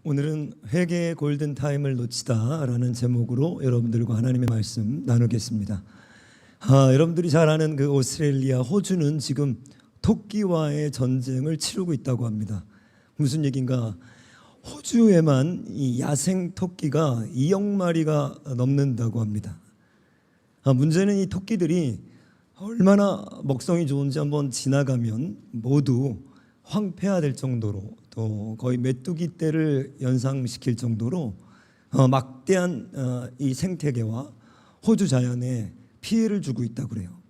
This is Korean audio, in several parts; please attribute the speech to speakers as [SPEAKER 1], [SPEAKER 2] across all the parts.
[SPEAKER 1] 오늘은 회개의 골든타임을 놓치다라는 제목으로 여러분들과 하나님의 말씀 나누겠습니다. 여러분들이 잘 아는 그 오스트레일리아, 호주는 지금 토끼와의 전쟁을 치르고 있다고 합니다. 무슨 얘기인가? 호주에만 이 야생 토끼가 2억 마리가 넘는다고 합니다. 문제는 이 토끼들이 얼마나 먹성이 좋은지 한번 지나가면 모두 황폐화될 정도로, 또 거의 메뚜기 떼를 연상시킬 정도로 막대한 이 생태계와 호주 자연에 피해를 주고 있다고 그래요.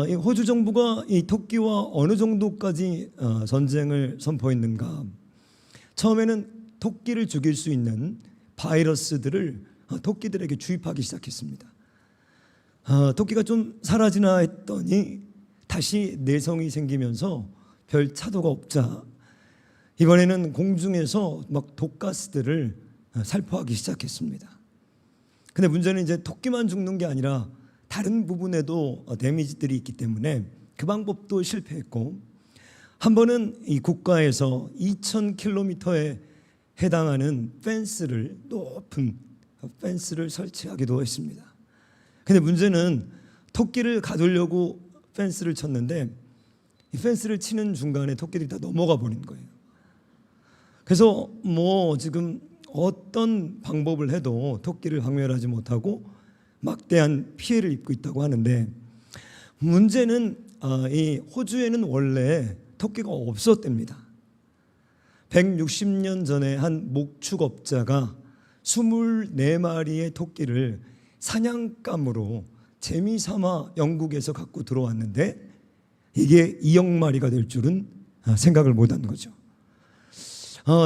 [SPEAKER 1] 이 호주 정부가 이 토끼와 어느 정도까지 전쟁을 선포했는가? 처음에는 토끼를 죽일 수 있는 바이러스들을 토끼들에게 주입하기 시작했습니다. 토끼가 좀 사라지나 했더니 다시 내성이 생기면서 별 차도가 없자 이번에는 공중에서 막 독가스들을 살포하기 시작했습니다. 근데 문제는 이제 토끼만 죽는 게 아니라 다른 부분에도 데미지들이 있기 때문에 그 방법도 실패했고, 한 번은 이 국가에서 2,000km에 해당하는 높은 펜스를 설치하기도 했습니다. 근데 문제는 토끼를 가두려고 펜스를 쳤는데 이 펜스를 치는 중간에 토끼들이 다 넘어가 버린 거예요. 그래서 지금 어떤 방법을 해도 토끼를 박멸하지 못하고 막대한 피해를 입고 있다고 하는데, 문제는 이 호주에는 원래 토끼가 없었답니다. 160년 전에 한 목축업자가 24마리의 토끼를 사냥감으로 재미삼아 영국에서 갖고 들어왔는데 이게 2억 마리가 될 줄은 생각을 못한 거죠.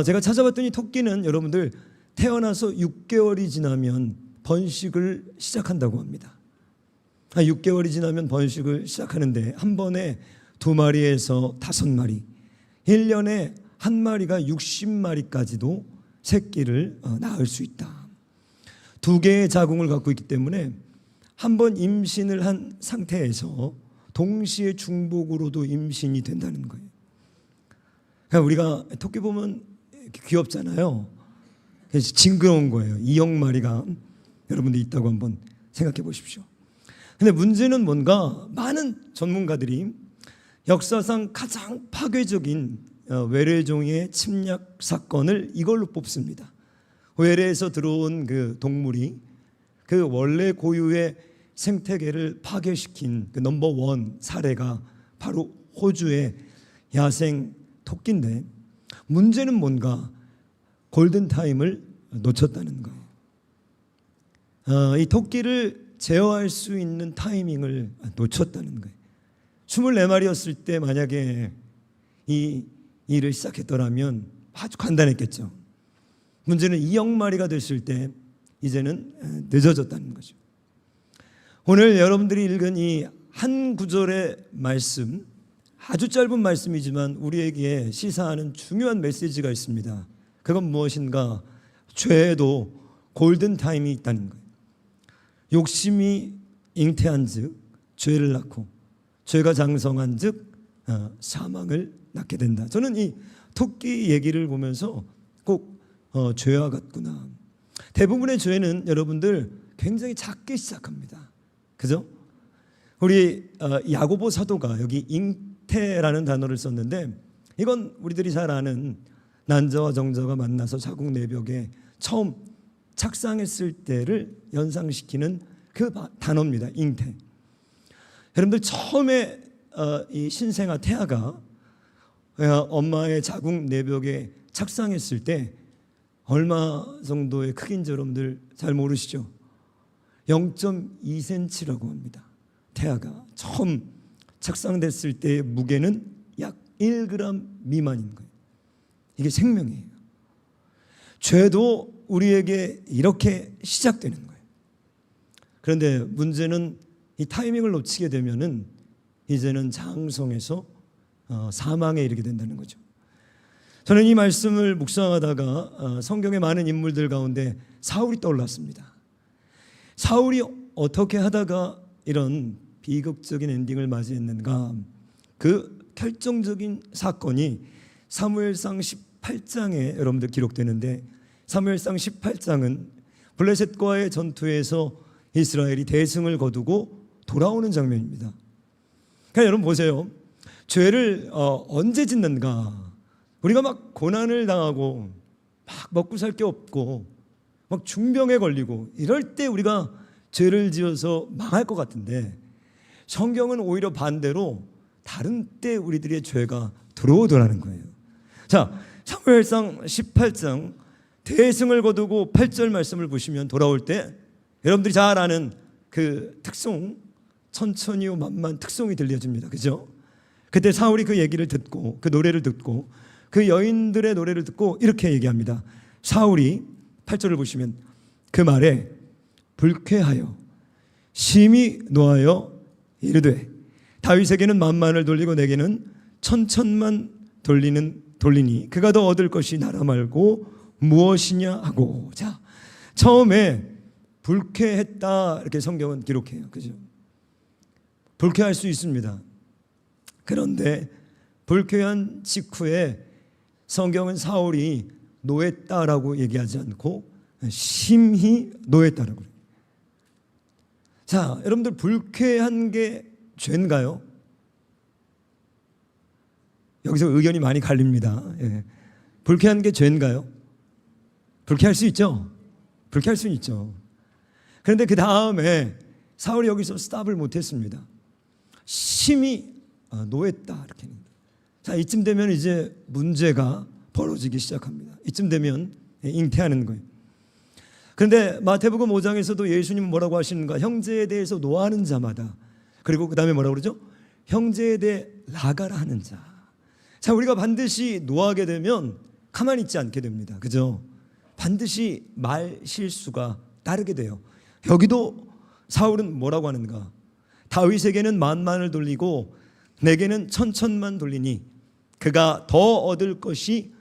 [SPEAKER 1] 제가 찾아봤더니 토끼는 여러분들 태어나서 6개월이 지나면 번식을 시작한다고 합니다. 6개월이 지나면 번식을 시작하는데 한 번에 2마리에서 5마리, 1년에 한 마리가 60마리까지도 새끼를 낳을 수 있다. 2개의 자궁을 갖고 있기 때문에 한 번 임신을 한 상태에서 동시에 중복으로도 임신이 된다는 거예요. 그러니까 우리가 토끼 보면 귀엽잖아요. 그래서 징그러운 거예요. 2억 마리가 여러분들 있다고 한번 생각해 보십시오. 근데 문제는 뭔가 많은 전문가들이 역사상 가장 파괴적인 외래종의 침략 사건을 이걸로 뽑습니다. 외래에서 들어온 그 동물이 그 원래 고유의 생태계를 파괴시킨 그 넘버1 사례가 바로 호주의 야생 토끼인데, 문제는 뭔가 골든타임을 놓쳤다는 거예요. 이 토끼를 제어할 수 있는 타이밍을 놓쳤다는 거예요. 24마리였을 때 만약에 이 일을 시작했더라면 아주 간단했겠죠. 문제는 2억 마리가 됐을 때 이제는 늦어졌다는 거죠. 오늘 여러분들이 읽은 이 한 구절의 말씀, 아주 짧은 말씀이지만 우리에게 시사하는 중요한 메시지가 있습니다. 그건 무엇인가? 죄에도 골든타임이 있다는 거예요. 욕심이 잉태한 즉 죄를 낳고, 죄가 장성한 즉 사망을 낳게 된다. 저는 이 토끼 얘기를 보면서 꼭 죄와 같구나. 대부분의 죄는 여러분들 굉장히 작게 시작합니다. 그죠? 우리 야고보 사도가 여기 잉태라는 단어를 썼는데, 이건 우리들이 잘 아는 난자와 정자가 만나서 자궁 내벽에 처음 착상했을 때를 연상시키는 그 단어입니다. 잉태. 여러분들 처음에 이 신생아 태아가 엄마의 자궁 내벽에 착상했을 때 얼마 정도의 크기인지 여러분들 잘 모르시죠? 0.2cm라고 합니다. 태아가 처음 착상됐을 때의 무게는 약 1g 미만인 거예요. 이게 생명이에요. 죄도 우리에게 이렇게 시작되는 거예요. 그런데 문제는 이 타이밍을 놓치게 되면은 이제는 장성에서 사망에 이르게 된다는 거죠. 저는 이 말씀을 묵상하다가 성경의 많은 인물들 가운데 사울이 떠올랐습니다. 사울이 어떻게 하다가 이런 비극적인 엔딩을 맞이했는가? 그 결정적인 사건이 사무엘상 18장에 여러분들 기록되는데, 사무엘상 18장은 블레셋과의 전투에서 이스라엘이 대승을 거두고 돌아오는 장면입니다. 그러니까 여러분 보세요. 죄를 언제 짓는가? 우리가 막 고난을 당하고 막 먹고 살 게 없고 막 중병에 걸리고 이럴 때 우리가 죄를 지어서 망할 것 같은데, 성경은 오히려 반대로 다른 때 우리들의 죄가 들어오더라는 거예요. 자, 사무엘상 18장 대승을 거두고 8절 말씀을 보시면, 돌아올 때 여러분들이 잘 아는 그 특송, 천천히요 만만 특송이 들려집니다. 그죠? 그때 사울이 그 얘기를 듣고, 그 노래를 듣고, 그 여인들의 노래를 듣고 이렇게 얘기합니다. 사울이 8절을 보시면 그 말에 불쾌하여 심히 노하여 이르되, 다윗에게는 만만을 돌리고 내게는 천천만 돌리니 그가 더 얻을 것이 나라 말고 무엇이냐 하고. 자, 처음에 불쾌했다 이렇게 성경은 기록해요. 그죠? 불쾌할 수 있습니다. 그런데 불쾌한 직후에 성경은 사울이 노했다라고 얘기하지 않고 심히 노했다라고 그래요. 자, 여러분들 불쾌한 게 죄인가요? 여기서 의견이 많이 갈립니다. 예. 불쾌한 게 죄인가요? 불쾌할 수 있죠. 불쾌할 수 있죠. 그런데 그 다음에 사울이 여기서 스탑을 못했습니다. 심히 노했다 이렇게. 자, 이쯤 되면 이제 문제가 벌어지기 시작합니다. 이쯤 되면 잉태하는 거예요. 그런데 마태복음 5장에서도 예수님은 뭐라고 하시는가? 형제에 대해서 노하는 자마다, 그리고 그 다음에 뭐라고 그러죠? 형제에 대해 나가라 하는 자. 자, 우리가 반드시 노하게 되면 가만히 있지 않게 됩니다. 그죠? 반드시 말 실수가 따르게 돼요. 여기도 사울은 뭐라고 하는가? 다윗에게는 만만을 돌리고 내게는 천천만 돌리니 그가 더 얻을 것이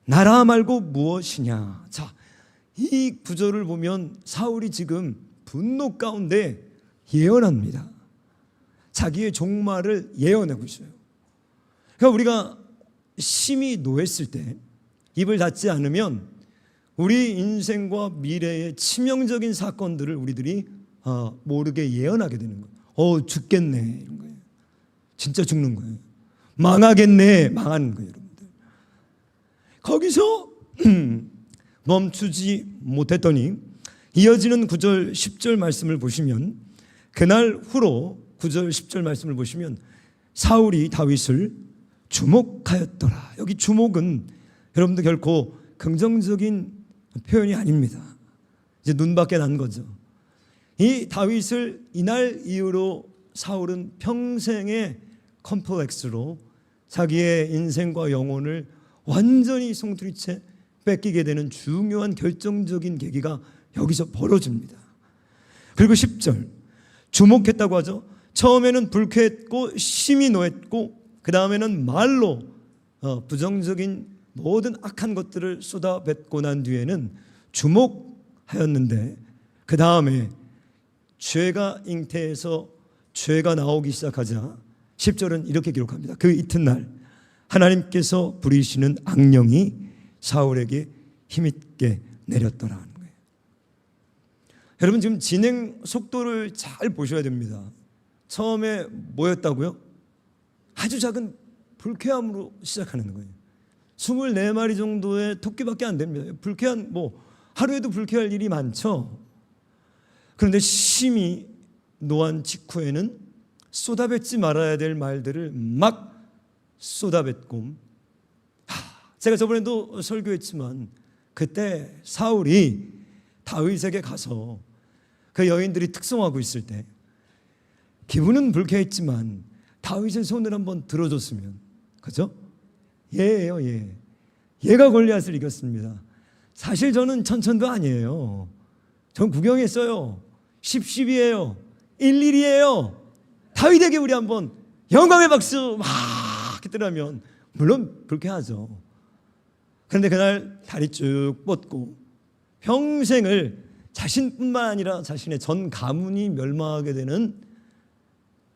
[SPEAKER 1] 나라 말고 무엇이냐. 자, 이 구절을 보면 사울이 지금 분노 가운데 예언합니다. 자기의 종말을 예언하고 있어요. 그러니까 우리가 심히 노했을 때 입을 닫지 않으면 우리 인생과 미래의 치명적인 사건들을 우리들이 모르게 예언하게 되는 거예요. 죽겠네 이런 거예요. 진짜 죽는 거예요. 망하겠네, 망하는 거예요. 여러분들, 거기서 멈추지 못했더니 이어지는 9절 10절 말씀을 보시면, 그날 후로 9절 10절 말씀을 보시면 사울이 다윗을 주목하였더라. 여기 주목은 여러분들 결코 긍정적인 표현이 아닙니다. 이제 눈밖에 난 거죠. 이 다윗을 이날 이후로 사울은 평생의 컴플렉스로 자기의 인생과 영혼을 완전히 송두리째 뺏기게 되는 중요한 결정적인 계기가 여기서 벌어집니다. 그리고 10절 주목했다고 하죠. 처음에는 불쾌했고 심히 노했고 그 다음에는 말로 부정적인 모든 악한 것들을 쏟아뱉고 난 뒤에는 주목하였는데, 그 다음에 죄가 잉태해서 죄가 나오기 시작하자 10절은 이렇게 기록합니다. 그 이튿날 하나님께서 부리시는 악령이 사울에게 힘있게 내렸더라 하는 거예요. 여러분, 지금 진행 속도를 잘 보셔야 됩니다. 처음에 뭐였다고요? 아주 작은 불쾌함으로 시작하는 거예요. 24마리 정도의 토끼밖에 안 됩니다. 불쾌한, 하루에도 불쾌할 일이 많죠. 그런데 심히 노한 직후에는 쏟아뱉지 말아야 될 말들을 막 쏟아뱉고, 제가 저번에도 설교했지만 그때 사울이 다윗에게 가서 그 여인들이 특송하고 있을 때 기분은 불쾌했지만 다윗의 손을 한번 들어줬으면, 그죠? 얘예요, 얘. 얘가 골리앗을 이겼습니다. 사실 저는 천천도 아니에요. 전 구경했어요. 10-10이에요. 1-1이에요. 다윗에게 우리 한번 영광의 박수 막 했더라면 물론 불쾌하죠. 그런데 그날 다리 쭉 뻗고 평생을 자신뿐만 아니라 자신의 전 가문이 멸망하게 되는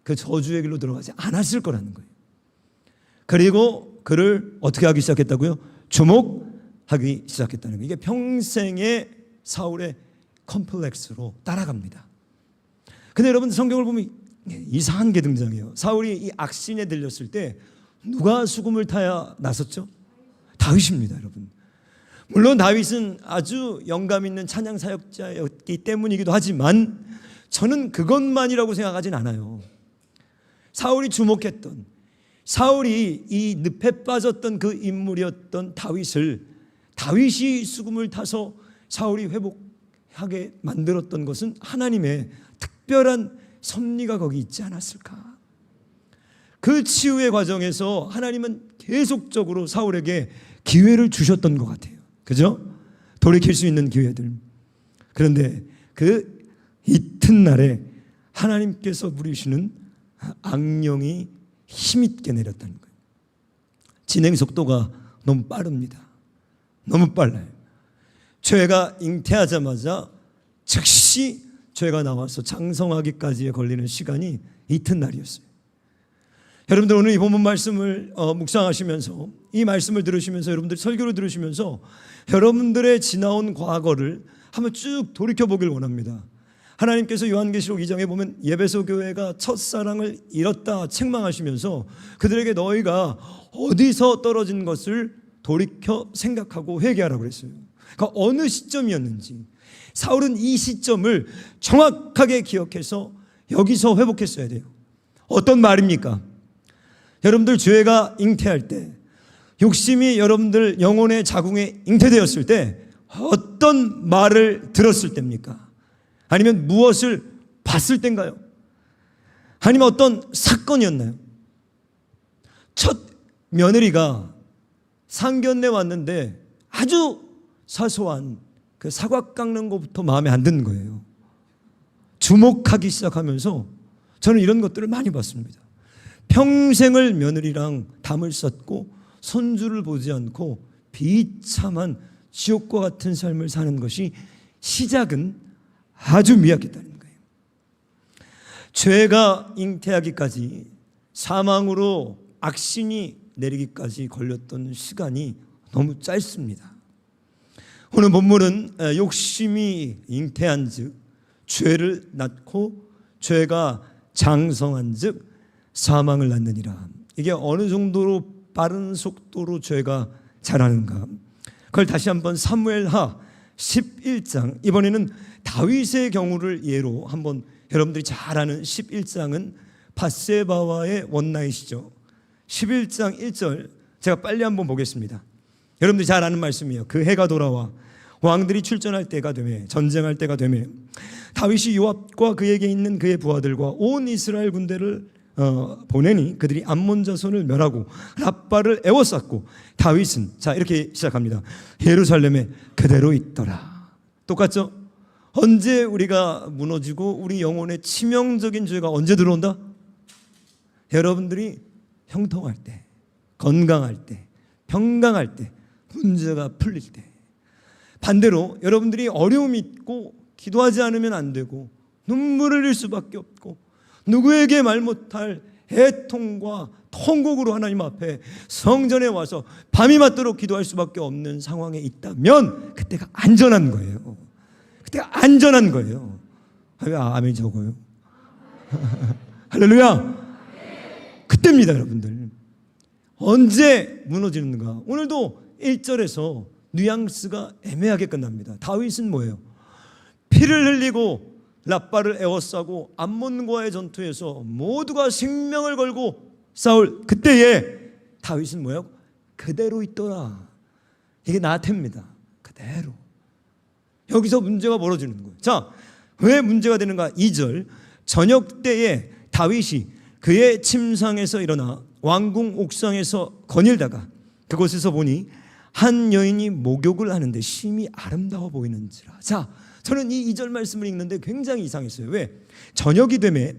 [SPEAKER 1] 그 저주의 길로 들어가지 않았을 거라는 거예요. 그리고 그를 어떻게 하기 시작했다고요? 주목하기 시작했다는 거예요. 이게 평생의 사울의 컴플렉스로 따라갑니다. 근데 여러분 성경을 보면 이상한 게 등장해요. 사울이 이 악신에 들렸을 때 누가 수금을 타야 나섰죠? 다윗입니다, 여러분. 물론 다윗은 아주 영감 있는 찬양 사역자였기 때문이기도 하지만 저는 그것만이라고 생각하진 않아요. 사울이 주목했던, 사울이 이 늪에 빠졌던 그 인물이었던 다윗이 수금을 타서 사울이 회복하게 만들었던 것은 하나님의 특별한 섭리가 거기 있지 않았을까? 그 치유의 과정에서 하나님은 계속적으로 사울에게 기회를 주셨던 것 같아요. 그죠? 돌이킬 수 있는 기회들. 그런데 그 이튿날에 하나님께서 부리시는 악령이 힘있게 내렸다는 거예요. 진행 속도가 너무 빠릅니다. 너무 빨라요. 죄가 잉태하자마자 즉시 죄가 나와서 장성하기까지에 걸리는 시간이 이튿날이었어요. 여러분들 오늘 이 본문 말씀을 묵상하시면서, 이 말씀을 들으시면서, 여러분들 설교를 들으시면서 여러분들의 지나온 과거를 한번 쭉 돌이켜보길 원합니다. 하나님께서 요한계시록 2장에 보면 예배소 교회가 첫사랑을 잃었다 책망하시면서 그들에게 너희가 어디서 떨어진 것을 돌이켜 생각하고 회개하라고 그랬어요. 그러니까 어느 시점이었는지 사울은 이 시점을 정확하게 기억해서 여기서 회복했어야 돼요. 어떤 말입니까? 여러분들 죄가 잉태할 때, 욕심이 여러분들 영혼의 자궁에 잉태되었을 때 어떤 말을 들었을 때입니까? 아니면 무엇을 봤을 때인가요? 아니면 어떤 사건이었나요? 첫 며느리가 상견례 왔는데 아주 사소한 그 사각 깎는 것부터 마음에 안 드는 거예요. 주목하기 시작하면서 저는 이런 것들을 많이 봤습니다. 평생을 며느리랑 담을 쌓고 손주를 보지 않고 비참한 지옥과 같은 삶을 사는 것이 시작은 아주 미약했다는 거예요. 죄가 잉태하기까지, 사망으로 악신이 내리기까지 걸렸던 시간이 너무 짧습니다. 오늘 본문은 욕심이 잉태한 즉 죄를 낳고 죄가 장성한 즉 사망을 낳느니라. 이게 어느 정도로 빠른 속도로 죄가 자라는가, 그걸 다시 한번 사무엘하 11장, 이번에는 다윗의 경우를 예로 한번, 여러분들이 잘 아는 11장은 밧세바와의 원나잇이죠. 11장 1절 제가 빨리 한번 보겠습니다. 여러분들이 잘 아는 말씀이에요. 그 해가 돌아와 왕들이 출전할 때가 되매, 전쟁할 때가 되매 다윗이 요압과 그에게 있는 그의 부하들과 온 이스라엘 군대를 보내니 그들이 암몬 자손을 멸하고 랍바를 에워쌌고 다윗은, 자 이렇게 시작합니다. 예루살렘에 그대로 있더라. 똑같죠? 언제 우리가 무너지고 우리 영혼에 치명적인 죄가 언제 들어온다? 여러분들이 형통할 때, 건강할 때, 평강할 때, 문제가 풀릴 때. 반대로 여러분들이 어려움이 있고 기도하지 않으면 안 되고 눈물을 흘릴 수밖에 없고 누구에게 말 못할 애통과 통곡으로 하나님 앞에 성전에 와서 밤이 맞도록 기도할 수밖에 없는 상황에 있다면 그때가 안전한 거예요. 그때가 안전한 거예요. 왜 아멘 적어요? 할렐루야. 그때입니다, 여러분들. 언제 무너지는가? 오늘도 1절에서 뉘앙스가 애매하게 끝납니다. 다윗은 뭐예요? 피를 흘리고 랍바를 에워싸고 암몬과의 전투에서 모두가 생명을 걸고 싸울 그때에 다윗은 뭐예요? 그대로 있더라. 이게 나태입니다. 그대로. 여기서 문제가 벌어지는 거예요. 자, 왜 문제가 되는가? 2절, 저녁 때에 다윗이 그의 침상에서 일어나 왕궁 옥상에서 거닐다가 그곳에서 보니 한 여인이 목욕을 하는데 심히 아름다워 보이는지라. 자, 저는 이 2절 말씀을 읽는데 굉장히 이상했어요. 왜? 저녁이 되매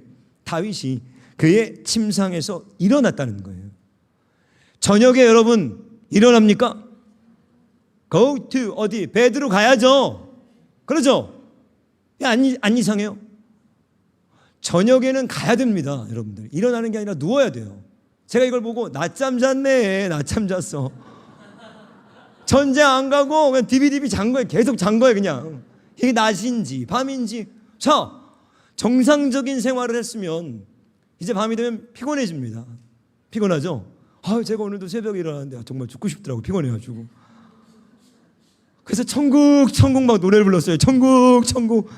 [SPEAKER 1] 다윗이 그의 침상에서 일어났다는 거예요. 저녁에 여러분 일어납니까? Go to 어디? 베드로 가야죠. 그러죠? 안 이상해요? 저녁에는 가야 됩니다, 여러분들. 일어나는 게 아니라 누워야 돼요. 제가 이걸 보고 낮잠 잤네, 낮잠 잤어. 전쟁 안 가고 그냥 디비디비 잔 거예요. 계속 잔 거예요. 그냥 이게 낮인지 밤인지. 자, 정상적인 생활을 했으면 이제 밤이 되면 피곤해집니다. 피곤하죠? 제가 오늘도 새벽에 일어났는데 정말 죽고 싶더라고. 피곤해가지고. 그래서 천국 막 노래를 불렀어요. 천국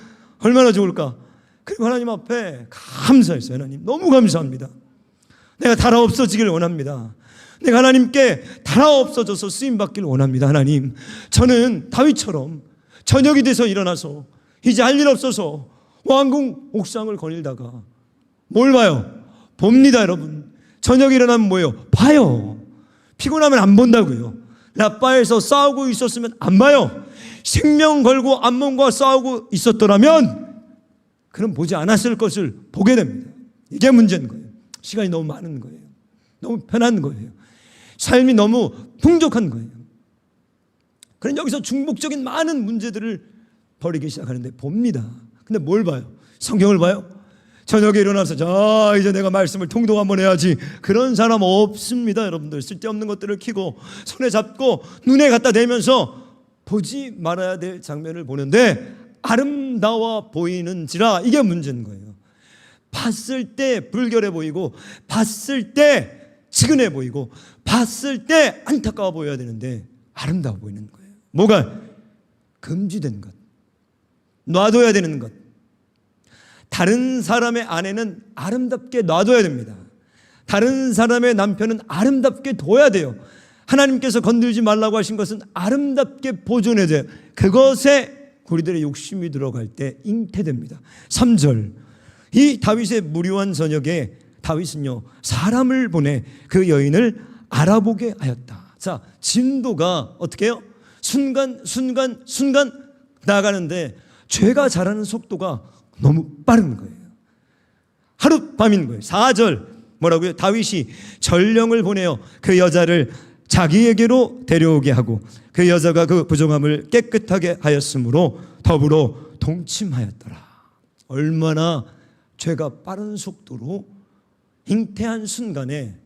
[SPEAKER 1] 얼마나 좋을까. 그리고 하나님 앞에 감사했어요. 하나님 너무 감사합니다. 내가 달아없어지길 원합니다. 내가 하나님께 달아없어져서 쓰임받기를 원합니다. 하나님, 저는 다윗처럼 저녁이 돼서 일어나서 이제 할 일 없어서 왕궁 옥상을 거닐다가 뭘 봐요? 봅니다. 여러분, 저녁에 일어나면 뭐예요? 봐요. 피곤하면 안 본다고요. 라빠에서 싸우고 있었으면 안 봐요. 생명 걸고 암몬과 싸우고 있었더라면 그럼 보지 않았을 것을 보게 됩니다. 이게 문제인 거예요. 시간이 너무 많은 거예요. 너무 편한 거예요. 삶이 너무 풍족한 거예요. 그런 여기서 중복적인 많은 문제들을 벌이기 시작하는데 봅니다. 근데 뭘 봐요? 성경을 봐요? 저녁에 일어나서 자 이제 내가 말씀을 통독 한번 해야지. 그런 사람 없습니다. 여러분들 쓸데없는 것들을 켜고 손에 잡고 눈에 갖다 대면서 보지 말아야 될 장면을 보는데 아름다워 보이는지라. 이게 문제인 거예요. 봤을 때 불결해 보이고 봤을 때 치근해 보이고 봤을 때 안타까워 보여야 되는데 아름다워 보이는 거예요. 뭐가? 금지된 것, 놔둬야 되는 것. 다른 사람의 아내는 아름답게 놔둬야 됩니다. 다른 사람의 남편은 아름답게 둬야 돼요. 하나님께서 건들지 말라고 하신 것은 아름답게 보존해야 돼요. 그것에 우리들의 욕심이 들어갈 때 잉태됩니다. 3절, 이 다윗의 무료한 저녁에 다윗은요 사람을 보내 그 여인을 알아보게 하였다. 자, 진도가 어떻게 해요? 순간 나가는데 죄가 자라는 속도가 너무 빠른 거예요. 하룻밤인 거예요. 4절 뭐라고요? 다윗이 전령을 보내어 그 여자를 자기에게로 데려오게 하고 그 여자가 그 부정함을 깨끗하게 하였으므로 더불어 동침하였더라. 얼마나 죄가 빠른 속도로 잉태한 순간에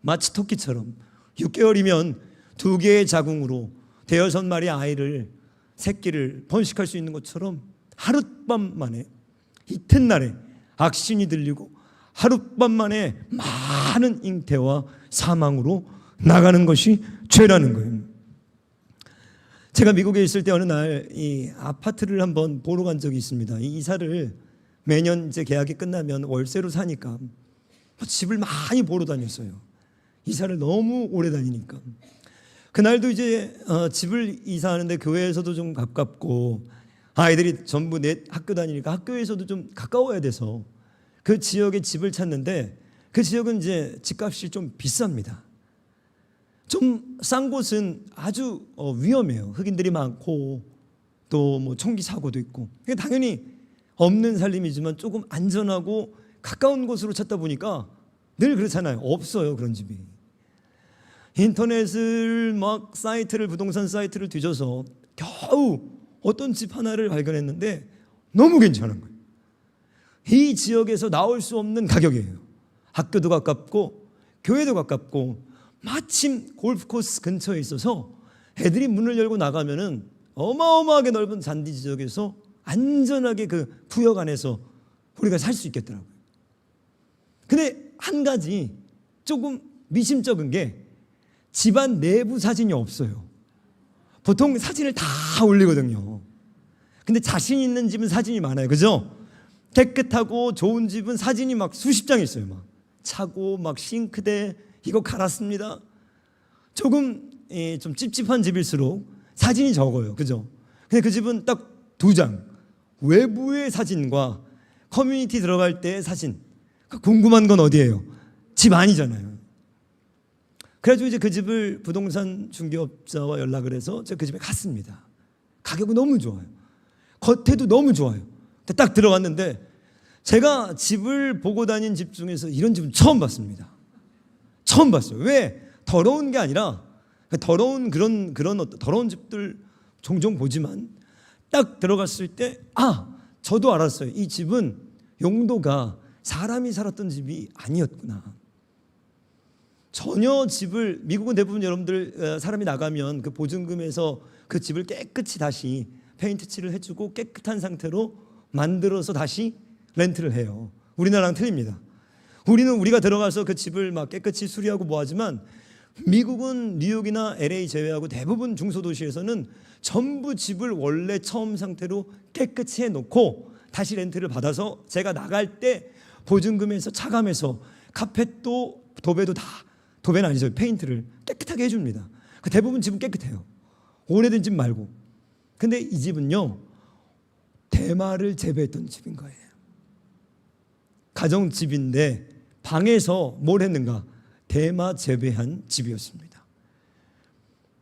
[SPEAKER 1] 마치 토끼처럼 6개월이면 2개의 자궁으로 대여섯 마리 아이를 새끼를 번식할 수 있는 것처럼 하룻밤 만에 이튿날에 악신이 들리고 하룻밤 만에 많은 잉태와 사망으로 나가는 것이 죄라는 거예요. 제가 미국에 있을 때 어느 날 이 아파트를 한번 보러 간 적이 있습니다. 이 이사를 매년 이제 계약이 끝나면 월세로 사니까 집을 많이 보러 다녔어요. 이사를 너무 오래 다니니까. 그날도 이제 집을 이사하는데 교회에서도 좀 가깝고 아이들이 전부 학교 다니니까 학교에서도 좀 가까워야 돼서 그 지역에 집을 찾는데 그 지역은 이제 집값이 좀 비쌉니다. 좀 싼 곳은 아주 위험해요. 흑인들이 많고 또 뭐 총기 사고도 있고. 당연히 없는 살림이지만 조금 안전하고 가까운 곳으로 찾다 보니까 늘 그렇잖아요. 없어요, 그런 집이. 인터넷을 막 부동산 사이트를 뒤져서 겨우 어떤 집 하나를 발견했는데 너무 괜찮은 거예요. 이 지역에서 나올 수 없는 가격이에요. 학교도 가깝고 교회도 가깝고 마침 골프코스 근처에 있어서 애들이 문을 열고 나가면은 어마어마하게 넓은 잔디 지역에서 안전하게 그 구역 안에서 우리가 살 수 있겠더라고요. 근데 한 가지 조금 미심쩍은 게 집안 내부 사진이 없어요. 보통 사진을 다 올리거든요. 근데 자신 있는 집은 사진이 많아요. 그죠? 깨끗하고 좋은 집은 사진이 막 수십 장 있어요. 막 차고 막 싱크대 이거 갈았습니다. 조금 좀 찝찝한 집일수록 사진이 적어요. 그죠? 근데 그 집은 딱 2장. 외부의 사진과 커뮤니티 들어갈 때의 사진. 궁금한 건 어디예요? 집 아니잖아요. 그래가지고 이제 그 집을 부동산 중개업자와 연락을 해서 제가 그 집에 갔습니다. 가격은 너무 좋아요. 겉에도 너무 좋아요. 딱 들어갔는데 제가 집을 보고 다닌 집 중에서 이런 집은 처음 봤습니다. 처음 봤어요. 왜? 더러운 게 아니라 더러운 더러운 집들 종종 보지만 딱 들어갔을 때 저도 알았어요. 이 집은 용도가 사람이 살았던 집이 아니었구나. 전혀 집을, 미국은 대부분 여러분들 사람이 나가면 그 보증금에서 그 집을 깨끗이 다시 페인트 칠을 해주고 깨끗한 상태로 만들어서 다시 렌트를 해요. 우리나라랑 틀립니다. 우리는 우리가 들어가서 그 집을 막 깨끗이 수리하고 뭐 하지만, 미국은 뉴욕이나 LA 제외하고 대부분 중소도시에서는 전부 집을 원래 처음 상태로 깨끗이 해놓고 다시 렌트를 받아서 제가 나갈 때 보증금에서 차감해서 카펫도 도배도 다, 도배는 아니죠, 페인트를 깨끗하게 해줍니다. 대부분 집은 깨끗해요. 오래된 집 말고. 근데 이 집은요, 대마를 재배했던 집인 거예요. 가정집인데 방에서 뭘 했는가? 대마 재배한 집이었습니다.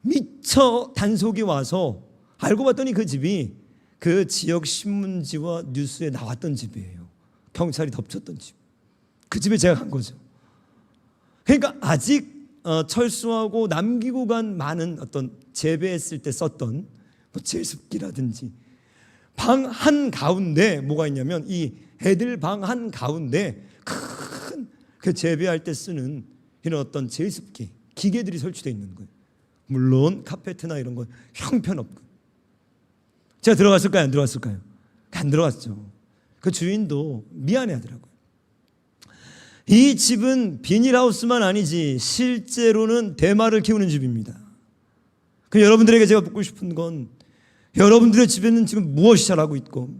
[SPEAKER 1] 미처 단속이 와서 알고 봤더니 그 집이 그 지역 신문지와 뉴스에 나왔던 집이에요. 경찰이 덮쳤던 집. 그 집에 제가 간 거죠. 그러니까 아직 철수하고 남기고 간 많은 어떤 재배했을 때 썼던 뭐 제습기라든지, 방 한 가운데 뭐가 있냐면, 이 애들 방 한 가운데 큰 그 재배할 때 쓰는 이런 어떤 제습기 기계들이 설치되어 있는 거예요. 물론 카페트나 이런 건 형편없고. 제가 들어갔을까요? 안 들어갔을까요? 안 들어갔죠. 그 주인도 미안해하더라고요. 이 집은 비닐하우스만 아니지 실제로는 대마를 키우는 집입니다. 그 여러분들에게 제가 묻고 싶은 건, 여러분들의 집에는 지금 무엇이 자라고 있고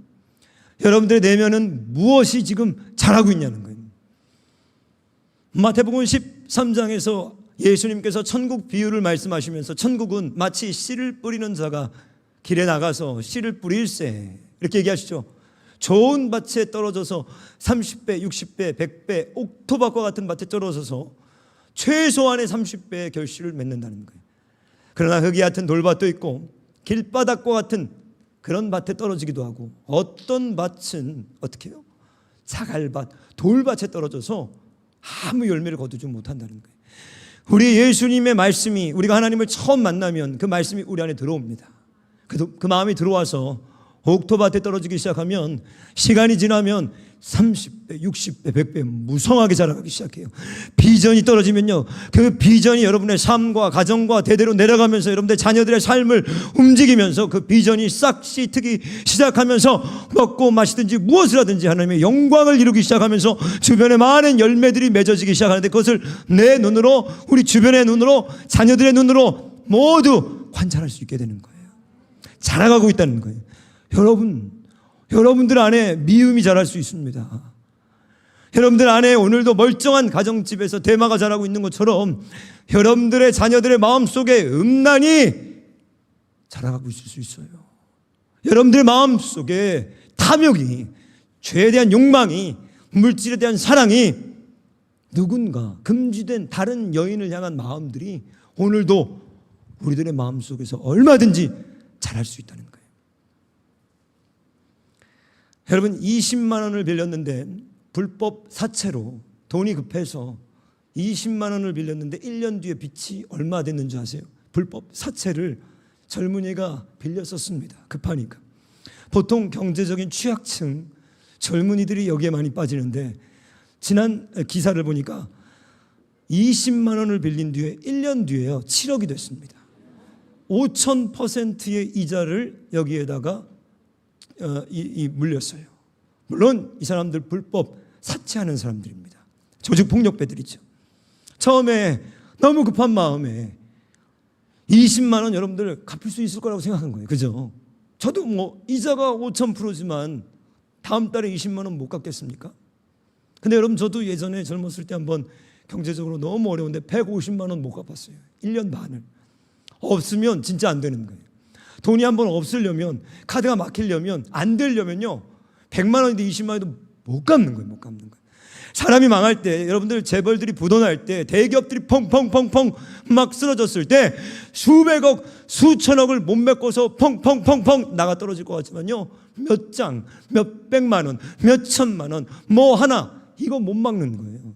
[SPEAKER 1] 여러분들의 내면은 무엇이 지금 자라고 있냐는 거예요. 마태복음 13장에서 예수님께서 천국 비유를 말씀하시면서, 천국은 마치 씨를 뿌리는 자가 길에 나가서 씨를 뿌릴세, 이렇게 얘기하시죠. 좋은 밭에 떨어져서 30배, 60배, 100배, 옥토밭과 같은 밭에 떨어져서 최소한의 30배의 결실을 맺는다는 거예요. 그러나 흙이 얕은 돌밭도 있고 길바닥과 같은 그런 밭에 떨어지기도 하고, 어떤 밭은 어떻게 해요? 자갈밭, 돌밭에 떨어져서 아무 열매를 거두지 못한다는 거예요. 우리 예수님의 말씀이, 우리가 하나님을 처음 만나면 그 말씀이 우리 안에 들어옵니다. 그 마음이 들어와서 옥토밭에 떨어지기 시작하면 시간이 지나면 30배, 60배, 100배 무성하게 자라가기 시작해요. 비전이 떨어지면요, 그 비전이 여러분의 삶과 가정과 대대로 내려가면서 여러분의 자녀들의 삶을 움직이면서 그 비전이 싹시 트기 시작하면서 먹고 마시든지 무엇을 하든지 하나님의 영광을 이루기 시작하면서 주변에 많은 열매들이 맺어지기 시작하는데, 그것을 내 눈으로, 우리 주변의 눈으로, 자녀들의 눈으로 모두 관찰할 수 있게 되는 거예요. 자라가고 있다는 거예요. 여러분들 안에 미움이 자랄 수 있습니다. 여러분들 안에 오늘도 멀쩡한 가정집에서 대마가 자라고 있는 것처럼 여러분들의 자녀들의 마음속에 음란이 자라가고 있을 수 있어요. 여러분들의 마음속에 탐욕이, 죄에 대한 욕망이, 물질에 대한 사랑이, 누군가 금지된 다른 여인을 향한 마음들이 오늘도 우리들의 마음속에서 얼마든지 자랄 수 있다는 거예요. 여러분, 20만 원을 빌렸는데 불법 사채로 돈이 급해서 20만 원을 빌렸는데 1년 뒤에 빚이 얼마 됐는지 아세요? 불법 사채를 젊은이가 빌렸었습니다. 급하니까. 보통 경제적인 취약층 젊은이들이 여기에 많이 빠지는데, 지난 기사를 보니까 20만 원을 빌린 뒤에 1년 뒤에요 7억이 됐습니다. 5000%의 이자를 여기에다가 물렸어요. 물론 이 사람들 불법 사채하는 사람들입니다. 조직폭력배들이죠. 처음에 너무 급한 마음에 20만 원 여러분들 갚을 수 있을 거라고 생각한 거예요. 그죠? 저도 뭐 이자가 5000%지만 다음 달에 20만 원 못 갚겠습니까? 근데 여러분, 저도 예전에 젊었을 때 한번 경제적으로 너무 어려운데 150만 원 못 갚았어요. 1년 반을. 없으면 진짜 안 되는 거예요. 돈이 한번 없으려면, 카드가 막히려면, 안 되려면요 100만 원인데 20만 원도 못 갚는 거예요. 못 갚는 거예요. 사람이 망할 때, 여러분들 재벌들이 부도날 때, 대기업들이 펑펑펑펑 막 쓰러졌을 때 수백억, 수천억을 못 메꿔서 펑펑펑펑 나가 떨어질 것 같지만요, 몇 장, 몇 백만 원, 몇 천만 원, 뭐 하나, 이거 못 막는 거예요.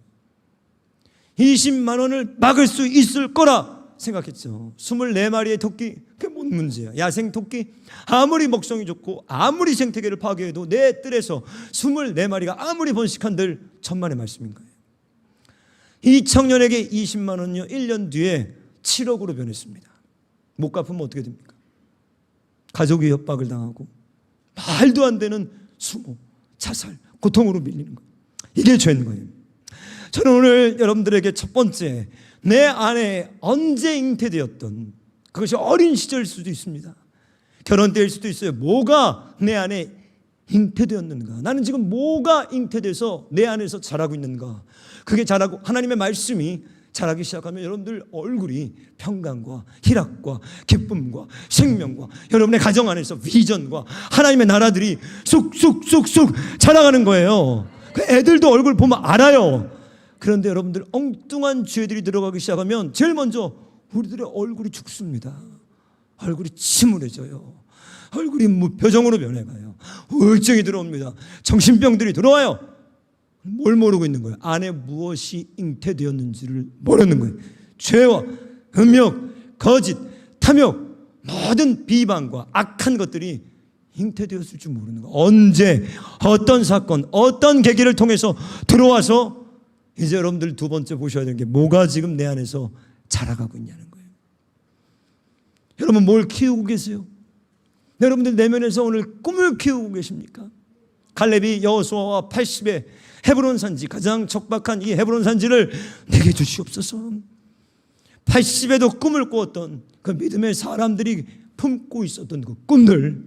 [SPEAKER 1] 20만 원을 막을 수 있을 거라 생각했죠. 24마리의 토끼, 그게 뭔 문제야. 야생 토끼, 아무리 먹성이 좋고 아무리 생태계를 파괴해도 내 뜰에서 24마리가 아무리 번식한들 천만의 말씀인 거예요. 이 청년에게 20만 원요 1년 뒤에 7억으로 변했습니다. 못 갚으면 어떻게 됩니까? 가족이 협박을 당하고 말도 안 되는 수모, 자살, 고통으로 밀리는 거예요. 이게 죄인 거예요. 저는 오늘 여러분들에게 첫 번째, 내 안에 언제 잉태되었던, 그것이 어린 시절일 수도 있습니다. 결혼 때일 수도 있어요. 뭐가 내 안에 잉태되었는가? 나는 지금 뭐가 잉태돼서 내 안에서 자라고 있는가? 그게 자라고 하나님의 말씀이 자라기 시작하면 여러분들 얼굴이 평강과 희락과 기쁨과 생명과 여러분의 가정 안에서 비전과 하나님의 나라들이 쑥쑥쑥쑥 자라가는 거예요. 그 애들도 얼굴 보면 알아요. 그런데 여러분들 엉뚱한 죄들이 들어가기 시작하면 제일 먼저 우리들의 얼굴이 죽습니다. 얼굴이 침울해져요. 얼굴이 무표정으로 변해가요. 우울증이 들어옵니다. 정신병들이 들어와요. 뭘 모르고 있는 거예요? 안에 무엇이 잉태되었는지를 모르는 거예요. 죄와 음욕, 거짓, 탐욕, 모든 비방과 악한 것들이 잉태되었을 줄 모르는 거예요. 언제, 어떤 사건, 어떤 계기를 통해서 들어와서 이제 여러분들 두 번째 보셔야 되는 게 뭐가 지금 내 안에서 자라가고 있냐는 거예요. 여러분 뭘 키우고 계세요? 여러분들 내면에서 오늘 꿈을 키우고 계십니까? 갈렙이 여호수아와 80의 헤브론 산지, 가장 척박한 이 헤브론 산지를 내게 주시옵소서. 80에도 꿈을 꾸었던 그 믿음의 사람들이 품고 있었던 그 꿈들,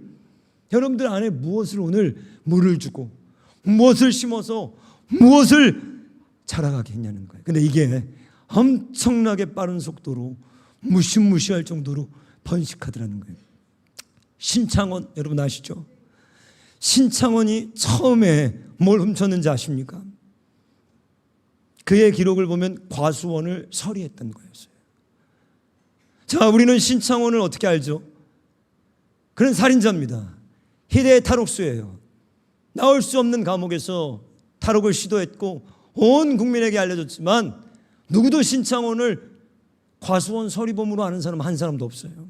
[SPEAKER 1] 여러분들 안에 무엇을 오늘 물을 주고 무엇을 심어서 무엇을 자라가게 했냐는 거예요. 근데 이게 엄청나게 빠른 속도로 무시무시할 정도로 번식하더라는 거예요. 신창원 여러분 아시죠? 신창원이 처음에 뭘 훔쳤는지 아십니까? 그의 기록을 보면 과수원을 서리했던 거였어요. 자, 우리는 신창원을 어떻게 알죠? 그는 살인자입니다. 희대의 탈옥수예요. 나올 수 없는 감옥에서 탈옥을 시도했고 온 국민에게 알려졌지만 누구도 신창원을 과수원 서리범으로 아는 사람 한 사람도 없어요.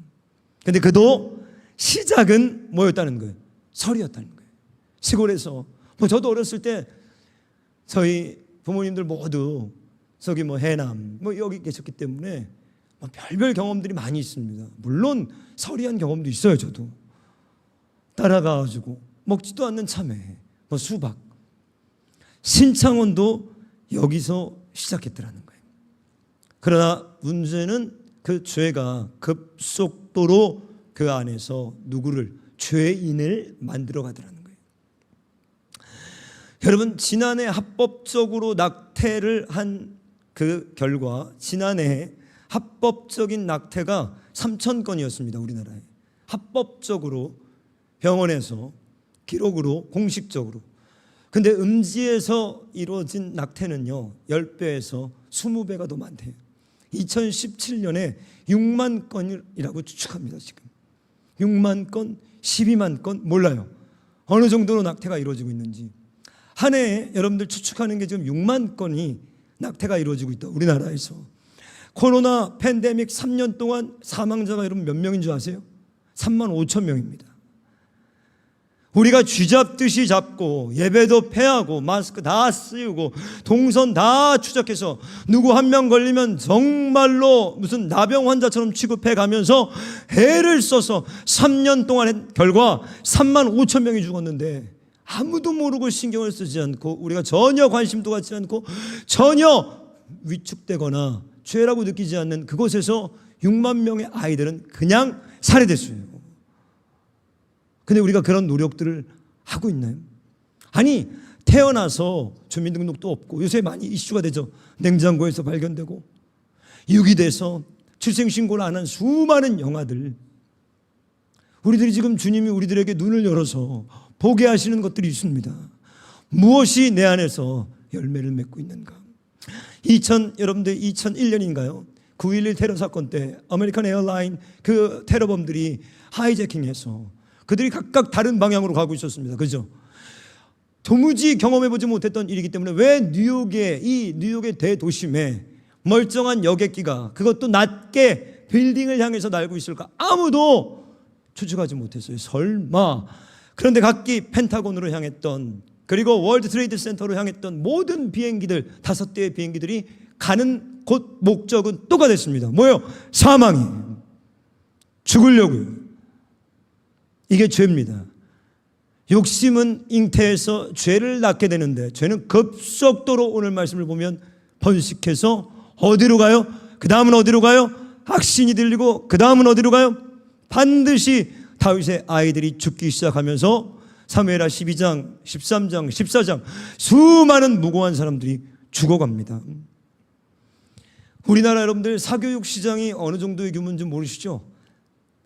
[SPEAKER 1] 그런데 그도 시작은 뭐였다는 거예요? 서리였다는 거예요. 시골에서 저도 어렸을 때 저희 부모님들 모두 저기 해남 여기 계셨기 때문에 별별 경험들이 많이 있습니다. 물론 서리한 경험도 있어요. 저도 따라가가지고 먹지도 않는 참외, 수박. 신창원도 여기서 시작했더라는 거예요. 그러나 문제는 그 죄가 급속도로 그 안에서 누구를, 죄인을 만들어 가더라는 거예요. 여러분 지난해 합법적으로 낙태를 한 그 결과 지난해 합법적인 낙태가 3,000건이었습니다. 우리나라에 합법적으로 병원에서 기록으로 공식적으로. 근데 음지에서 이루어진 낙태는요 10배에서 20배가 더 많대요. 2017년에 6만 건이라고 추측합니다. 지금 6만 건, 12만 건 몰라요. 어느 정도로 낙태가 이루어지고 있는지. 한 해에 여러분들 추측하는 게 지금 6만 건이 낙태가 이루어지고 있다. 우리나라에서. 코로나 팬데믹 3년 동안 사망자가 여러분 몇 명인 줄 아세요? 3만 5천 명입니다. 우리가 쥐잡듯이 잡고 예배도 패하고 마스크 다 쓰고 동선 다 추적해서 누구 한 명 걸리면 정말로 무슨 나병 환자처럼 취급해 가면서 애를 써서 3년 동안 한 결과 3만 5천 명이 죽었는데 아무도 모르고 신경을 쓰지 않고 우리가 전혀 관심도 갖지 않고 전혀 위축되거나 죄라고 느끼지 않는 그곳에서 6만 명의 아이들은 그냥 살해됐어요. 근데 우리가 그런 노력들을 하고 있나요? 아니 태어나서 주민등록도 없고 요새 많이 이슈가 되죠. 냉장고에서 발견되고 유기돼서 출생신고를 안 한 수많은 영아들. 우리들이 지금 주님이 우리들에게 눈을 열어서 보게 하시는 것들이 있습니다. 무엇이 내 안에서 열매를 맺고 있는가? 여러분들 2001년인가요? 9.11 테러 사건 때 아메리칸 에어라인 그 테러범들이 하이제킹해서 그들이 각각 다른 방향으로 가고 있었습니다. 그죠? 도무지 경험해보지 못했던 일이기 때문에 왜 뉴욕의 대도심에 멀쩡한 여객기가 그것도 낮게 빌딩을 향해서 날고 있을까? 아무도 추측하지 못했어요. 설마. 그런데 각기 펜타곤으로 향했던 그리고 월드 트레이드 센터로 향했던 모든 비행기들 5대의 비행기들이 가는 곳 목적은 똑같았습니다. 뭐예요? 사망이에요. 죽으려고요. 이게 죄입니다. 욕심은 잉태해서 죄를 낳게 되는데 죄는 급속도로 오늘 말씀을 보면 번식해서 어디로 가요? 그 다음은 어디로 가요? 악신이 들리고 그 다음은 어디로 가요? 반드시 다윗의 아이들이 죽기 시작하면서 사무엘하 12장, 13장, 14장 수많은 무고한 사람들이 죽어갑니다. 우리나라 여러분들 사교육 시장이 어느 정도의 규모인지 모르시죠?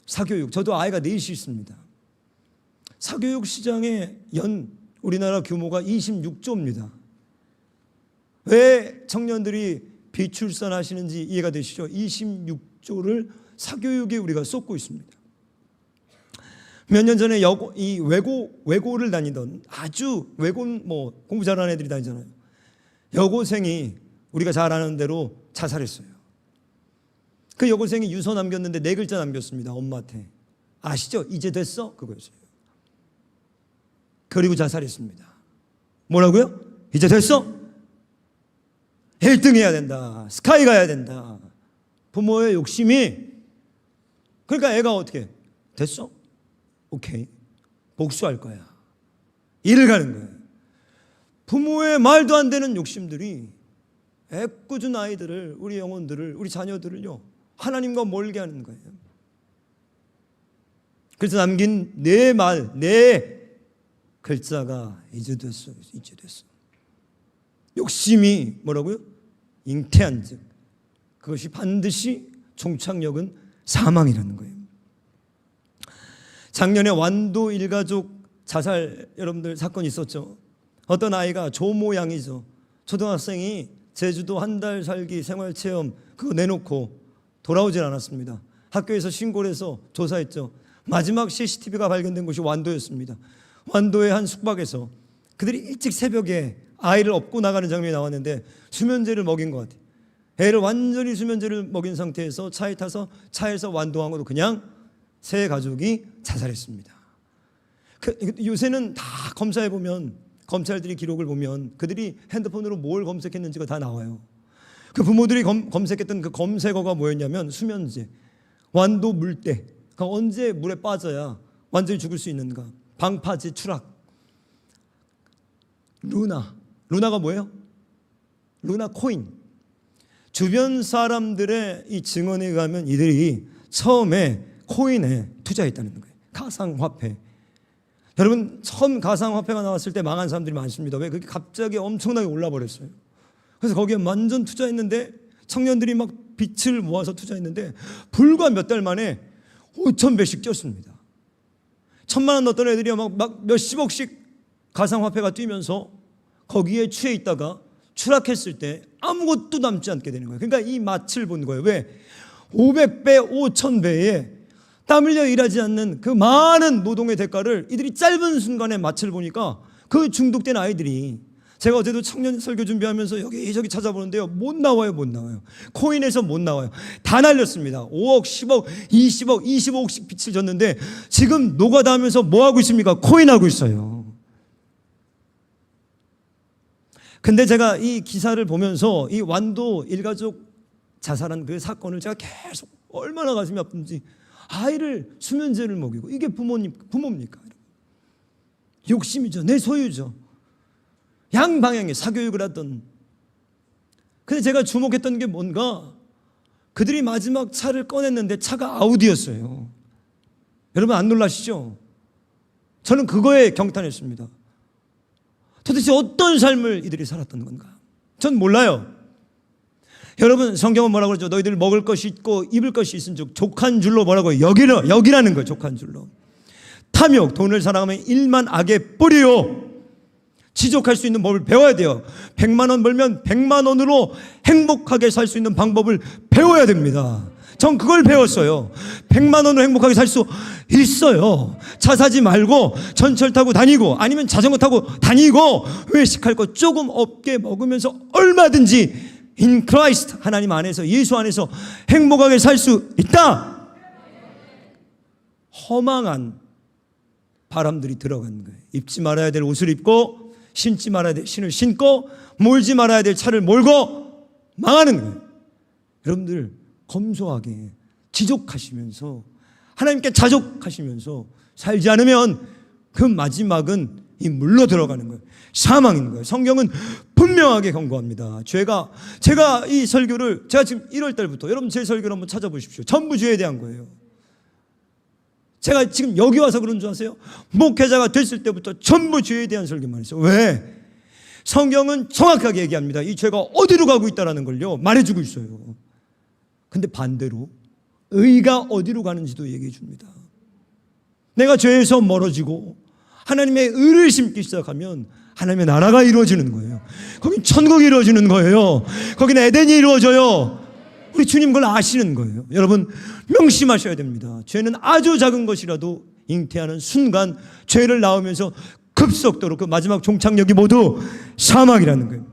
[SPEAKER 1] 사교육, 저도 아이가 넷이 있습니다. 사교육 시장의 우리나라 규모가 26조입니다. 왜 청년들이 비출산하시는지 이해가 되시죠? 26조를 사교육에 우리가 쏟고 있습니다. 몇 년 전에 외고를 다니던 아주 외고는 공부 잘하는 애들이 다니잖아요. 여고생이 우리가 잘 아는 대로 자살했어요. 그 여고생이 유서 남겼는데 4글자 남겼습니다. 엄마한테. 아시죠? 이제 됐어? 그거였어요. 그리고 자살했습니다. 뭐라고요? 이제 됐어? 1등 해야 된다. 스카이 가야 된다. 부모의 욕심이. 그러니까 애가 어떻게? 됐어? 오케이. 복수할 거야. 일을 가는 거예요. 부모의 말도 안 되는 욕심들이 애꿎은 아이들을, 우리 영혼들을, 우리 자녀들을요, 하나님과 멀게 하는 거예요. 그래서 남긴 네 글자가 이제 됐어. 이제 됐어. 욕심이 뭐라고요? 잉태한 즉 그것이 반드시 종착역은 사망이라는 거예요. 작년에 완도 일가족 자살 여러분들 사건이 있었죠. 어떤 아이가 조모 양이죠. 초등학생이 제주도 한 달 살기 생활체험 그거 내놓고 돌아오질 않았습니다. 학교에서 신고를 해서 조사했죠. 마지막 CCTV가 발견된 곳이 완도였습니다. 완도의 한 숙박에서 그들이 일찍 새벽에 아이를 업고 나가는 장면이 나왔는데 수면제를 먹인 것 같아요. 애를 완전히 수면제를 먹인 상태에서 차에 타서 차에서 완도항으로 그냥 세 가족이 자살했습니다. 요새는 다 검사해 보면 검찰들이 기록을 보면 그들이 핸드폰으로 뭘 검색했는지가 다 나와요. 그 부모들이 검색했던 그 검색어가 뭐였냐면 수면제, 완도 물때, 그러니까 언제 물에 빠져야 완전히 죽을 수 있는가, 방파제 추락, 루나가 뭐예요? 루나 코인. 주변 사람들의 이 증언에 의하면 이들이 처음에 코인에 투자했다는 거예요. 가상화폐. 여러분 처음 가상화폐가 나왔을 때 망한 사람들이 많습니다. 왜? 그게 갑자기 엄청나게 올라버렸어요. 그래서 거기에 완전 투자했는데 청년들이 막 빛을 모아서 투자했는데 불과 몇 달 만에 5,000배씩 뛰었습니다. 1,000만 원 넣었던 애들이 막 몇십억씩 가상화폐가 뛰면서 거기에 취해 있다가 추락했을 때 아무것도 남지 않게 되는 거예요. 그러니까 이 맛을 본 거예요. 왜? 500배, 5,000배에 땀 흘려 일하지 않는 그 많은 노동의 대가를 이들이 짧은 순간에 맛을 보니까 그 중독된 아이들이, 제가 어제도 청년 설교 준비하면서 여기저기 찾아보는데요, 못 나와요. 코인에서 못 나와요. 다 날렸습니다. 5억, 10억, 20억, 25억씩 빛을 줬는데 지금 노가다하면서 뭐 하고 있습니까? 코인하고 있어요. 근데 제가 이 기사를 보면서 이 완도 일가족 자살한 그 사건을 제가 계속 얼마나 가슴이 아픈지, 아이를 수면제를 먹이고, 이게 부모입니까? 욕심이죠. 내 소유죠. 양방향에 사교육을 하던. 근데 제가 주목했던 게 뭔가, 그들이 마지막 차를 꺼냈는데 차가 아우디였어요. 여러분 안 놀라시죠? 저는 그거에 경탄했습니다. 도대체 어떤 삶을 이들이 살았던 건가? 전 몰라요. 여러분 성경은 뭐라고 그러죠? 너희들 먹을 것이 있고 입을 것이 있은 즉 족한 줄로 뭐라고 여기라는 거예요. 족한 줄로. 탐욕, 돈을 사랑하면 일만 악의 뿌리요. 지족할 수 있는 법을 배워야 돼요. 100만 원 벌면 100만 원으로 행복하게 살 수 있는 방법을 배워야 됩니다. 전 그걸 배웠어요. 100만 원으로 행복하게 살 수 있어요. 차 사지 말고 전철 타고 다니고 아니면 자전거 타고 다니고 외식할 거 조금 없게 먹으면서 얼마든지 in Christ, 하나님 안에서, 예수 안에서 행복하게 살 수 있다. 허망한 바람들이 들어간 거예요. 입지 말아야 될 옷을 입고, 신지 말아야 될 신을 신고, 몰지 말아야 될 차를 몰고, 망하는 거예요. 여러분들 검소하게 지족하시면서 하나님께 자족하시면서 살지 않으면 그 마지막은 이 물로 들어가는 거예요. 사망인 거예요. 성경은 분명하게 경고합니다. 제가 이 설교를 제가 지금 1월 달부터 여러분 제 설교를 한번 찾아보십시오. 전부 죄에 대한 거예요. 제가 지금 여기 와서 그런 줄 아세요? 목회자가 됐을 때부터 전부 죄에 대한 설교만 했어요. 왜? 성경은 정확하게 얘기합니다. 이 죄가 어디로 가고 있다는 걸요 말해주고 있어요. 근데 반대로 의가 어디로 가는지도 얘기해 줍니다. 내가 죄에서 멀어지고 하나님의 의를 심기 시작하면 하나님의 나라가 이루어지는 거예요. 거긴 천국이 이루어지는 거예요. 거긴 에덴이 이루어져요. 우리 주님 그걸 아시는 거예요. 여러분 명심하셔야 됩니다. 죄는 아주 작은 것이라도 잉태하는 순간 죄를 낳으면서 급속도로 그 마지막 종착역이 모두 사망이라는 거예요.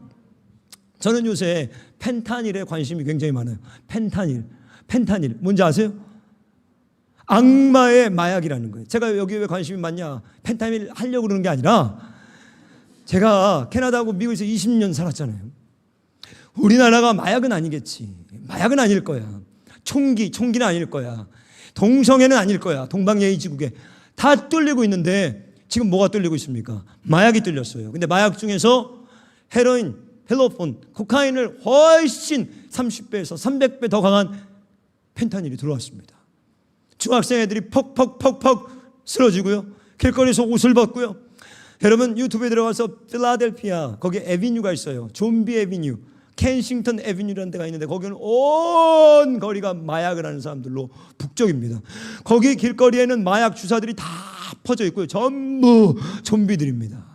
[SPEAKER 1] 저는 요새 펜타닐에 관심이 굉장히 많아요. 펜타닐 뭔지 아세요? 악마의 마약이라는 거예요. 제가 여기 왜 관심이 많냐? 펜타닐 하려고 그러는 게 아니라 제가 캐나다하고 미국에서 20년 살았잖아요. 우리나라가 마약은 아니겠지. 마약은 아닐 거야. 총기는 아닐 거야. 동성애는 아닐 거야. 동방예의지국에 다 뚫리고 있는데 지금 뭐가 뚫리고 있습니까? 마약이 뚫렸어요. 근데 마약 중에서 헤로인, 헬로폰, 코카인을 훨씬 30배에서 300배 더 강한 펜타닐이 들어왔습니다. 중학생 애들이 퍽 쓰러지고요. 길거리에서 옷을 벗고요. 여러분 유튜브에 들어가서 필라델피아 거기 에비뉴가 있어요. 좀비 에비뉴, 켄싱턴 에비뉴라는 데가 있는데 거기는 온 거리가 마약을 하는 사람들로 북적입니다. 거기 길거리에는 마약 주사들이 다 퍼져 있고요. 전부 좀비들입니다.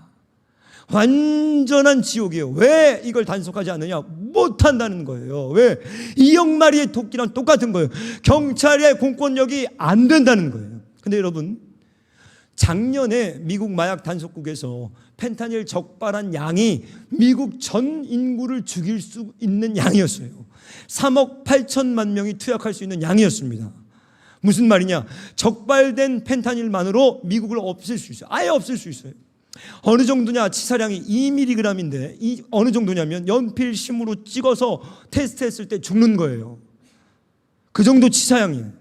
[SPEAKER 1] 완전한 지옥이에요. 왜 이걸 단속하지 않느냐? 못한다는 거예요. 왜? 2억 마리의 토끼랑 똑같은 거예요. 경찰의 공권력이 안 된다는 거예요. 근데 여러분 작년에 미국 마약 단속국에서 펜타닐 적발한 양이 미국 전 인구를 죽일 수 있는 양이었어요. 3억 8천만 명이 투약할 수 있는 양이었습니다. 무슨 말이냐? 적발된 펜타닐만으로 미국을 없앨 수 있어요. 아예 없앨 수 있어요. 어느 정도냐? 치사량이 2mg인데 이 어느 정도냐면 연필심으로 찍어서 테스트했을 때 죽는 거예요. 그 정도 치사량이에요.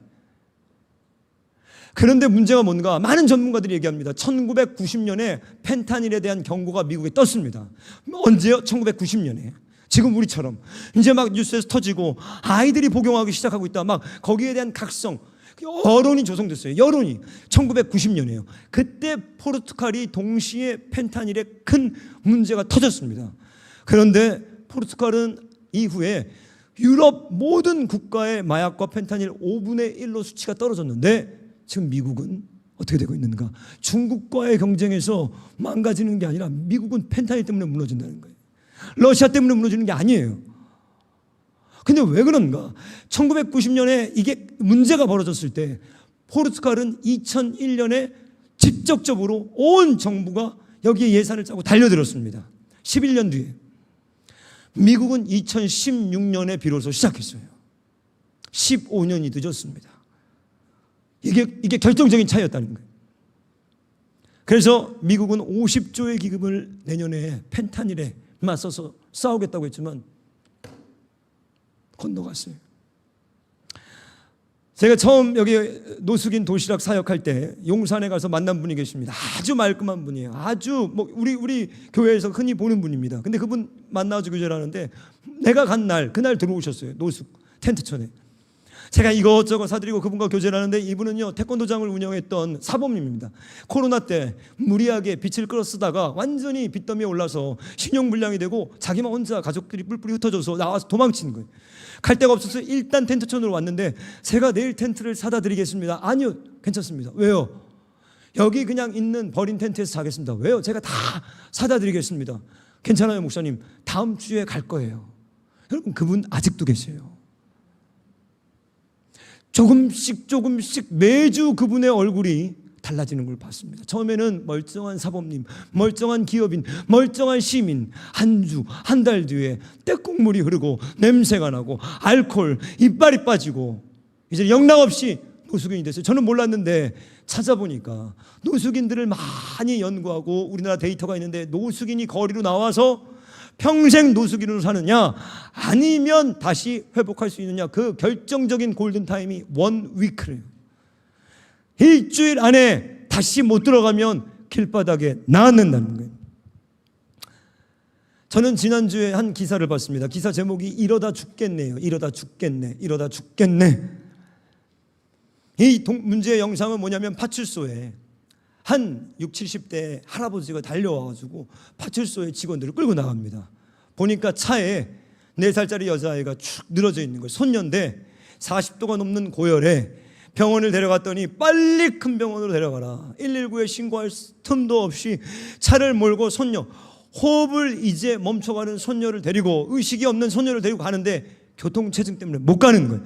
[SPEAKER 1] 그런데 문제가 뭔가? 많은 전문가들이 얘기합니다. 1990년에 펜타닐에 대한 경고가 미국에 떴습니다. 언제요? 1990년에. 지금 우리처럼 이제 막 뉴스에서 터지고 아이들이 복용하기 시작하고 있다. 막 거기에 대한 각성, 여론이 조성됐어요. 여론이 1990년이에요. 그때 포르투갈이 동시에 펜타닐에 큰 문제가 터졌습니다. 그런데 포르투갈은 이후에 유럽 모든 국가의 마약과 펜타닐 5분의 1로 수치가 떨어졌는데 지금 미국은 어떻게 되고 있는가? 중국과의 경쟁에서 망가지는 게 아니라 미국은 펜타닐 때문에 무너진다는 거예요. 러시아 때문에 무너지는 게 아니에요. 근데 왜 그런가? 1990년에 이게 문제가 벌어졌을 때 포르투갈은 2001년에 직접적으로 온 정부가 여기에 예산을 짜고 달려들었습니다. 11년 뒤에. 미국은 2016년에 비로소 시작했어요. 15년이 늦었습니다. 이게 결정적인 차이였다는 거예요. 그래서 미국은 50조의 기금을 내년에 펜타닐에 맞서서 싸우겠다고 했지만 건너갔어요. 제가 처음 여기 노숙인 도시락 사역할 때 용산에 가서 만난 분이 계십니다. 아주 말끔한 분이에요. 아주 뭐 우리 교회에서 흔히 보는 분입니다. 근데 그분 만나서 교제를 하는데 내가 간 날 그날 들어오셨어요. 노숙 텐트촌에. 제가 이것저것 사드리고 그분과 교제를 하는데 이분은요 태권도장을 운영했던 사범님입니다. 코로나 때 무리하게 빚을 끌어 쓰다가 완전히 빚더미에 올라서 신용불량이 되고 자기만 혼자 가족들이 뿔뿔이 흩어져서 나와서 도망친 거예요. 갈 데가 없어서 일단 텐트촌으로 왔는데 제가 내일 텐트를 사다 드리겠습니다. 아니요, 괜찮습니다. 왜요? 여기 그냥 있는 버린 텐트에서 자겠습니다. 왜요? 제가 다 사다 드리겠습니다. 괜찮아요, 목사님. 다음 주에 갈 거예요. 여러분 그분 아직도 계세요. 조금씩 매주 그분의 얼굴이 달라지는 걸 봤습니다. 처음에는 멀쩡한 사범님, 멀쩡한 기업인, 멀쩡한 시민. 한 주, 한 달 뒤에 떼국물이 흐르고 냄새가 나고 알코올, 이빨이 빠지고 이제 영락없이 노숙인이 됐어요. 저는 몰랐는데 찾아보니까 노숙인들을 많이 연구하고 우리나라 데이터가 있는데 노숙인이 거리로 나와서 평생 노숙인으로 사느냐, 아니면 다시 회복할 수 있느냐, 그 결정적인 골든타임이 1위크래요. 일주일 안에 다시 못 들어가면 길바닥에 나앉는다는 거예요. 저는 지난주에 한 기사를 봤습니다. 기사 제목이 이러다 죽겠네요. 이러다 죽겠네. 이러다 죽겠네. 이 문제의 영상은 뭐냐면, 파출소에 한 60, 70대 할아버지가 달려와가지고 파출소의 직원들을 끌고 나갑니다. 보니까 차에 4살짜리 여자아이가 축 늘어져 있는 거예요. 손녀인데 40도가 넘는 고열에 병원을 데려갔더니 빨리 큰 병원으로 데려가라. 119에 신고할 틈도 없이 차를 몰고 손녀, 호흡을 이제 멈춰가는 손녀를 데리고, 의식이 없는 손녀를 데리고 가는데 교통체증 때문에 못 가는 거예요.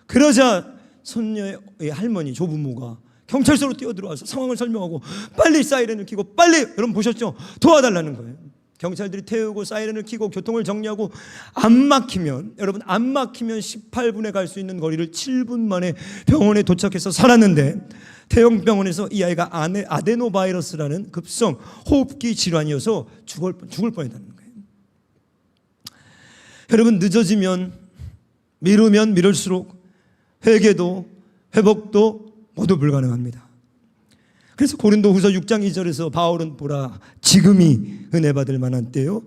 [SPEAKER 1] 그러자 손녀의 할머니, 조부모가 경찰서로 뛰어들어와서 상황을 설명하고 빨리 사이렌을 켜고, 빨리, 여러분 보셨죠? 도와달라는 거예요. 경찰들이 태우고 사이렌을 켜고 교통을 정리하고, 안 막히면, 여러분 안 막히면 18분에 갈 수 있는 거리를 7분 만에 병원에 도착해서 살았는데, 대형 병원에서 이 아이가 아데노바이러스라는 급성 호흡기 질환이어서 죽을 뻔했다는 거예요. 여러분, 늦어지면, 미루면 미룰수록 회개도 회복도 모두 불가능합니다. 그래서 고린도후서 6장 2절에서 바울은 보라, 지금이 은혜 받을 만한 때요,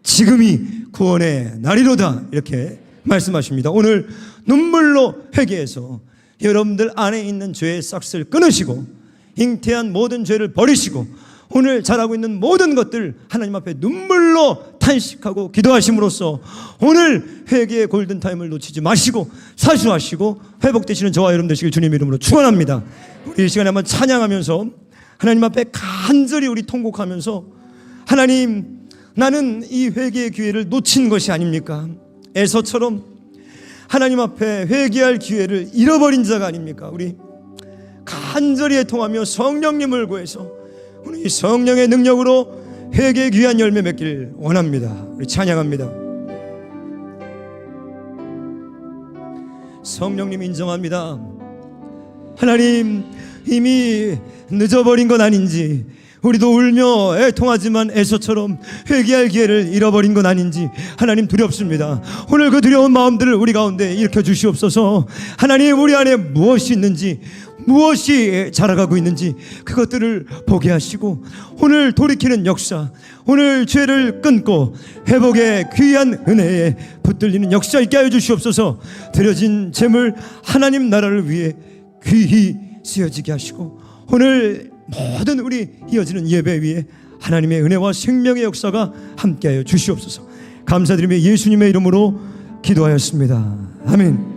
[SPEAKER 1] 지금이 구원의 날이로다, 이렇게 말씀하십니다. 오늘 눈물로 회개해서 여러분들 안에 있는 죄의 싹을 끊으시고, 잉태한 모든 죄를 버리시고, 오늘 잘하고 있는 모든 것들 하나님 앞에 눈물로 탄식하고 기도하심으로써 오늘 회개의 골든타임을 놓치지 마시고 사수하시고 회복되시는 저와 여러분 되시길 주님 이름으로 축원합니다. 우리 이 시간에 한번 찬양하면서 하나님 앞에 간절히 우리 통곡하면서, 하나님, 나는 이 회개의 기회를 놓친 것이 아닙니까? 에서처럼 하나님 앞에 회개할 기회를 잃어버린 자가 아닙니까? 우리 간절히 애통하며 성령님을 구해서 오늘 이 성령의 능력으로 회개의 귀한 열매 맺길 원합니다. 우리 찬양합니다. 성령님 인정합니다. 하나님, 이미 늦어버린 건 아닌지, 우리도 울며 애통하지만 에서처럼 회개할 기회를 잃어버린 건 아닌지 하나님 두렵습니다. 오늘 그 두려운 마음들을 우리 가운데 일으켜 주시옵소서. 하나님, 우리 안에 무엇이 있는지, 무엇이 자라가고 있는지 그것들을 보게 하시고, 오늘 돌이키는 역사, 오늘 죄를 끊고 회복의 귀한 은혜에 붙들리는 역사 있게 하여 주시옵소서. 드려진 재물 하나님 나라를 위해 귀히 쓰여지게 하시고, 오늘 모든 우리 이어지는 예배 위에 하나님의 은혜와 생명의 역사가 함께하여 주시옵소서. 감사드리며 예수님의 이름으로 기도하였습니다. 아멘.